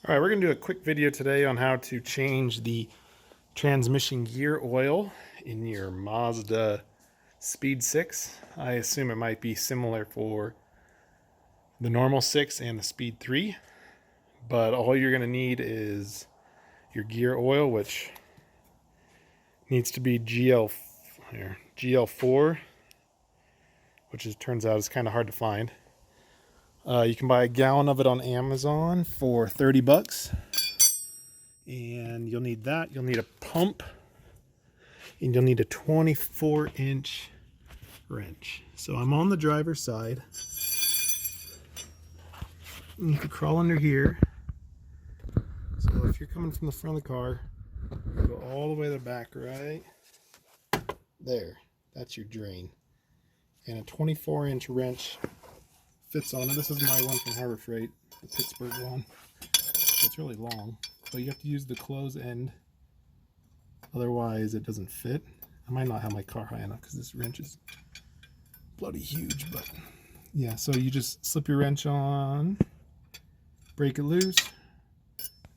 All right, we're going to do a quick video today on how to change the transmission gear oil in your Mazda Speed6. I assume it might be similar for the normal 6 and the Speed 3, but all you're going to need is your gear oil, which needs to be GL4, which turns out is kind of hard to find. You can buy a gallon of it on Amazon for 30 bucks. And you'll need that. You'll need a pump. And you'll need a 24-inch wrench. So I'm on the driver's side. And you can crawl under here. So if you're coming from the front of the car, go all the way to the back, right there. That's your drain. And a 24-inch wrench fits on it. This is my one from Harbor Freight, the Pittsburgh one. So it's really long, but you have to use the close end, otherwise it doesn't fit. I might not have my car high enough because this wrench is bloody huge, but yeah, so you just slip your wrench on, break it loose.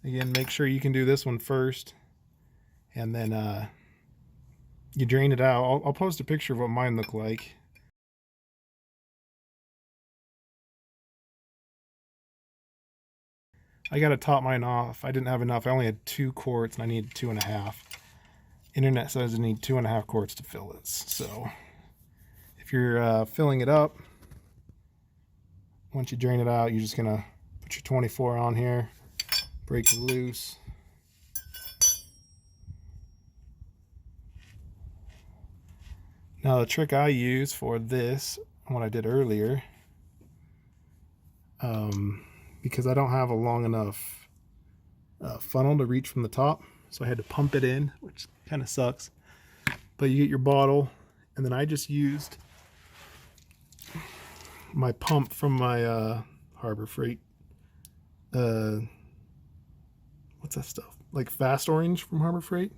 Again, make sure you can do this one first, and then you drain it out. I'll post a picture of what mine look like. I got to top mine off. I didn't have enough. I only had 2 quarts and I needed 2.5. Internet says I need 2.5 quarts to fill this. So if you're filling it up, once you drain it out, you're just going to put your 24 on here, break it loose. Now the trick I use for this, what I did earlier, because I don't have a long enough funnel to reach from the top, so I had to pump it in, which kind of sucks. But you get your bottle, and then I just used my pump from my Harbor Freight, what's that stuff? Like Fast Orange from Harbor Freight.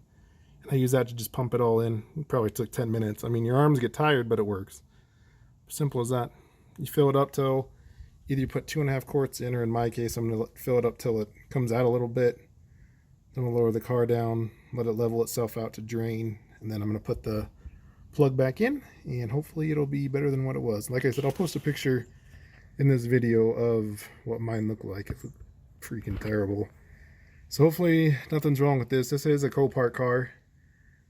And I use that to just pump it all in. It probably took 10 minutes. I mean, your arms get tired, but it works. Simple as that. You fill it up till either you put 2.5 quarts in, or in my case, I'm going to fill it up till it comes out a little bit. Then we'll lower the car down, let it level itself out to drain, and then I'm going to put the plug back in, and hopefully it'll be better than what it was. Like I said, I'll post a picture in this video of what mine looked like. It's freaking terrible. So hopefully nothing's wrong with this. This is a Copart car.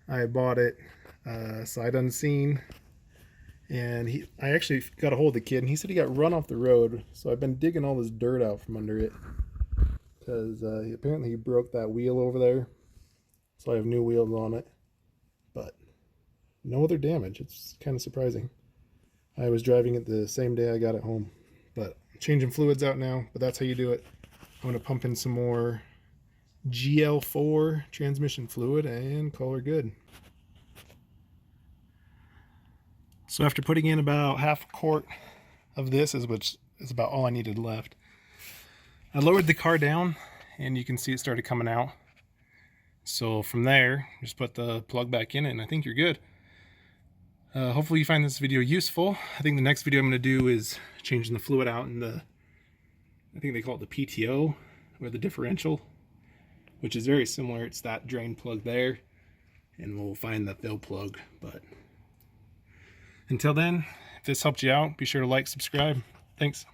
I bought it sight unseen. And I actually got a hold of the kid, and he said he got run off the road. So I've been digging all this dirt out from under it, because apparently he broke that wheel over there. So I have new wheels on it, but no other damage. It's kind of surprising. I was driving it the same day I got it home, but I'm changing fluids out now. But that's how you do it. I'm going to pump in some more GL4 transmission fluid and call her good. So after putting in about half a quart of this, which is about all I needed left, I lowered the car down, and you can see it started coming out. So from there, just put the plug back in it, and I think you're good. Hopefully you find this video useful. I think the next video I'm going to do is changing the fluid out in the, I think they call it the PTO, or the differential, which is very similar. It's that drain plug there, and we'll find the fill plug. But until then, if this helped you out, be sure to like, subscribe. Thanks.